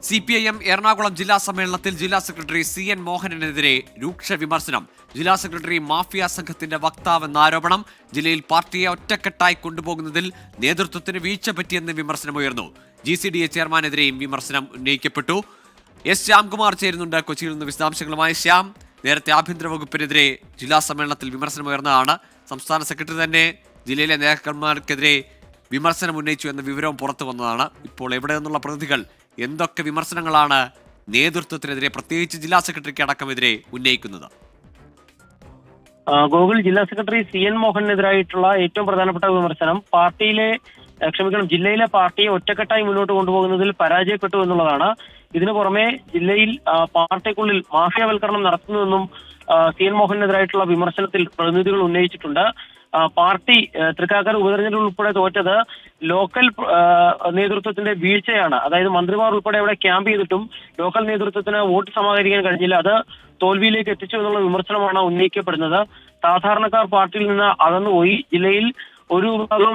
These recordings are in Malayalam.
CPIM എറണാകുളം ജില്ലാ സമ്മേളനത്തിൽ ജില്ലാ സെക്രട്ടറി CN മോഹനനെതിരെ രൂക്ഷ വിമർശനം. ജില്ലാ സെക്രട്ടറി മാഫിയ സംഘത്തിന്റെ വക്താവെന്ന ആരോപണം. ജില്ലയിൽ പാർട്ടിയെ ഒറ്റക്കെട്ടായി കൊണ്ടുപോകുന്നതിൽ നേതൃത്വത്തിന് വീഴ്ച പറ്റിയെന്ന് വിമർശനമുയർന്നു. GCDA ചെയർമാനെതിരെയും വിമർശനം ഉന്നയിക്കപ്പെട്ടു. S. ശ്യാംകുമാർ ചേരുന്നുണ്ട് കൊച്ചിയിൽ നിന്ന് വിശദാംശങ്ങളുമായി. ശ്യാം, നേരത്തെ ആഭ്യന്തര വകുപ്പിനെതിരെ ജില്ലാ സമ്മേളനത്തിൽ വിമർശനമുയർന്നതാണ്. സംസ്ഥാന സെക്രട്ടറി തന്നെ ജില്ലയിലെ നേതാക്കന്മാർക്കെതിരെ വിമർശനം ഉന്നയിച്ചു എന്ന വിവരവും പുറത്തു വന്നതാണ്. ഇപ്പോൾ എവിടെ നിന്നുള്ള പ്രതിനിധികൾ എന്തൊക്കെ വിമർശനങ്ങളാണ് നേതൃത്വത്തിനെതിരെ, പ്രത്യേകിച്ച് ജില്ലാ സെക്രട്ടറിക്ക് അടക്കമെതിരെ ഉന്നയിക്കുന്നത്? ഗോകുൽ, ജില്ലാ സെക്രട്ടറി CN മോഹനെതിരായിട്ടുള്ള ഏറ്റവും പ്രധാനപ്പെട്ട വിമർശനം ജില്ലയിലെ പാർട്ടിയെ ഒറ്റക്കെട്ടായി മുന്നോട്ട് കൊണ്ടുപോകുന്നതിൽ പരാജയപ്പെട്ടു എന്നുള്ളതാണ്. ഇതിനു പുറമെ ജില്ലയിൽ പാർട്ടിക്കുള്ളിൽ മാഫിയവൽക്കരണം നടത്തുന്നുവെന്നും CN മോഹനെതിരായിട്ടുള്ള വിമർശനത്തിൽ പ്രതിനിധികൾ ഉന്നയിച്ചിട്ടുണ്ട്. പാർട്ടി തൃക്കാക്കര ഉപതെരഞ്ഞെടുപ്പ് ഉൾപ്പെടെ തോറ്റത് ലോക്കൽ നേതൃത്വത്തിന്റെ വീഴ്ചയാണ്. അതായത് മന്ത്രിമാർ ഉൾപ്പെടെ അവിടെ ക്യാമ്പ് ചെയ്തിട്ടും ലോക്കൽ നേതൃത്വത്തിന് വോട്ട് സമാഹരിക്കാൻ കഴിഞ്ഞില്ല. അത് തോൽവിയിലേക്ക് എത്തിച്ചു എന്നുള്ള വിമർശനമാണ് ഉന്നയിക്കപ്പെടുന്നത്. സാധാരണക്കാർ പാർട്ടിയിൽ നിന്ന് അകന്നുപോയി. ജില്ലയിൽ ഒരു വിഭാഗം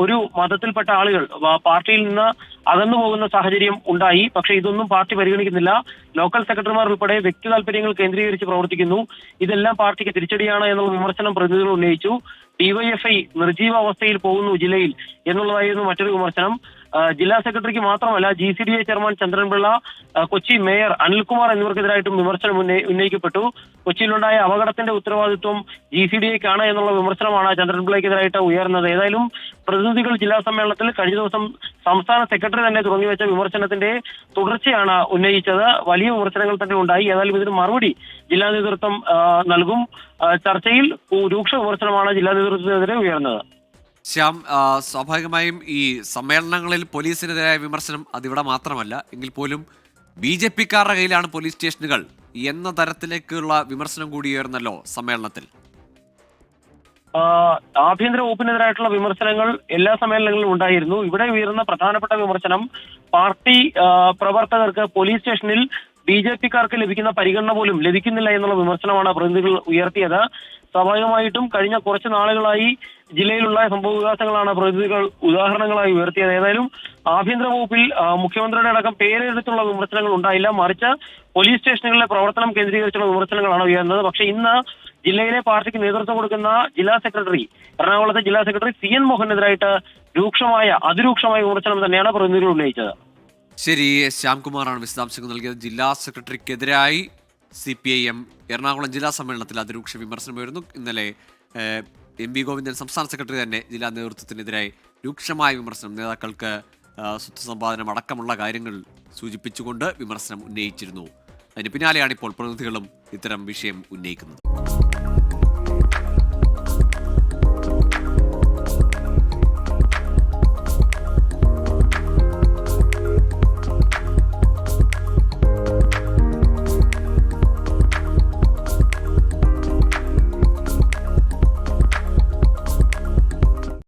ഒരു മതത്തിൽപ്പെട്ട ആളുകൾ പാർട്ടിയിൽ നിന്ന് അകന്നു പോകുന്ന സാഹചര്യം ഉണ്ടായി. പക്ഷെ ഇതൊന്നും പാർട്ടി പരിഗണിക്കുന്നില്ല. ലോക്കൽ സെക്രട്ടറിമാർ ഉൾപ്പെടെ വ്യക്തി താല്പര്യങ്ങൾ കേന്ദ്രീകരിച്ച് പ്രവർത്തിക്കുന്നു. ഇതെല്ലാം പാർട്ടിക്ക് തിരിച്ചടിയാണ് എന്നുള്ള വിമർശനം പ്രതിനിധികൾ ഉന്നയിച്ചു. DYFI നിർജീവ അവസ്ഥയിൽ പോകുന്നു ജില്ലയിൽ എന്നുള്ളതായിരുന്നു മറ്റൊരു വിമർശനം. ജില്ലാ സെക്രട്ടറിക്ക് മാത്രമല്ല, GCDA chairman Chandran Pillai, Kochi mayor Anilkumar എന്നിവർക്കെതിരായിട്ടും വിമർശനം ഉന്നയിക്കപ്പെട്ടു. കൊച്ചിയിലുണ്ടായ അപകടത്തിന്റെ ഉത്തരവാദിത്വം GCDAക്കാണ് എന്നുള്ള വിമർശനമാണ് ചന്ദ്രൻപിള്ളയ്ക്കെതിരായിട്ട് ഉയർന്നത്. ഏതായാലും പ്രതിനിധികൾ ജില്ലാ സമ്മേളനത്തിൽ കഴിഞ്ഞ ദിവസം സംസ്ഥാന സെക്രട്ടറി തന്നെ തുടങ്ങിവെച്ച വിമർശനത്തിന്റെ തുടർച്ചയാണ് ഉന്നയിച്ചത്. വലിയ വിമർശനങ്ങൾ തന്നെ ഉണ്ടായി. ഏതായാലും ഇതിന് മറുപടി ജില്ലാ നേതൃത്വം നൽകും. ചർച്ചയിൽ രൂക്ഷ വിമർശനമാണ് ജില്ലാ നേതൃത്വത്തിനെതിരെ ഉയർന്നത്. ശ്യാം, സ്വാഭാവികമായും ഈ സമ്മേളനങ്ങളിൽ പോലീസിനെതിരായ വിമർശനം അതിവിടെ മാത്രമല്ല എങ്കിൽ പോലും BJPക്കാരുടെ കയ്യിലാണ് പോലീസ് സ്റ്റേഷനുകൾ എന്ന തരത്തിലേക്കുള്ള വിമർശനം കൂടി ഉയർന്നല്ലോ സമ്മേളനത്തിൽ. ആഭ്യന്തര വകുപ്പിനെതിരായിട്ടുള്ള വിമർശനങ്ങൾ എല്ലാ സമ്മേളനങ്ങളിലും ഉണ്ടായിരുന്നു. ഇവിടെ ഉയർന്ന പ്രധാനപ്പെട്ട വിമർശനം പാർട്ടി പ്രവർത്തകർക്ക് പോലീസ് സ്റ്റേഷനിൽ BJPക്കാർക്ക് ലഭിക്കുന്ന പരിഗണന പോലും ലഭിക്കുന്നില്ല എന്നുള്ള വിമർശനമാണ് പ്രതിനിധികൾ ഉയർത്തിയത്. സ്വാഭാവികമായിട്ടും കഴിഞ്ഞ കുറച്ച് നാളുകളായി ജില്ലയിലുള്ള സംഭവ വികാസങ്ങളാണ് പ്രതിനിധികൾ ഉദാഹരണങ്ങളായി ഉയർത്തിയത്. ഏതായാലും ആഭ്യന്തര വകുപ്പിൽ മുഖ്യമന്ത്രിയുടെ അടക്കം പേരെടുത്തുള്ള വിമർശനങ്ങൾ ഉണ്ടായില്ല. മറിച്ച് പോലീസ് സ്റ്റേഷനുകളിലെ പ്രവർത്തനം കേന്ദ്രീകരിച്ചുള്ള വിമർശനങ്ങളാണ് ഉയർന്നത്. പക്ഷെ ഇന്ന് ജില്ലയിലെ പാർട്ടിക്ക് നേതൃത്വം കൊടുക്കുന്ന എറണാകുളത്തെ ജില്ലാ സെക്രട്ടറി CN മോഹനെതിരായിട്ട് അതിരൂക്ഷമായ വിമർശനം തന്നെയാണ് പ്രതിനിധികൾ ഉന്നയിച്ചത്. ശരി, ശ്യാംകുമാറാണ് വിശദാംശങ്ങൾ നൽകിയത്. ജില്ലാ സെക്രട്ടറിക്കെതിരായി CPIM എറണാകുളം ജില്ലാ സമ്മേളനത്തിൽ അതിരൂക്ഷ വിമർശനമായിരുന്നു. ഇന്നലെ MV ഗോവിന്ദൻ സംസ്ഥാന സെക്രട്ടറി തന്നെ ജില്ലാ നേതൃത്വത്തിനെതിരായി രൂക്ഷമായ വിമർശനം, നേതാക്കൾക്ക് സ്വത്ത് സമ്പാദനം അടക്കമുള്ള കാര്യങ്ങൾ സൂചിപ്പിച്ചുകൊണ്ട് വിമർശനം ഉന്നയിച്ചിരുന്നു. അതിന് പിന്നാലെയാണ് ഇപ്പോൾ പ്രതിനിധികളും ഇത്തരം വിഷയം ഉന്നയിക്കുന്നത്.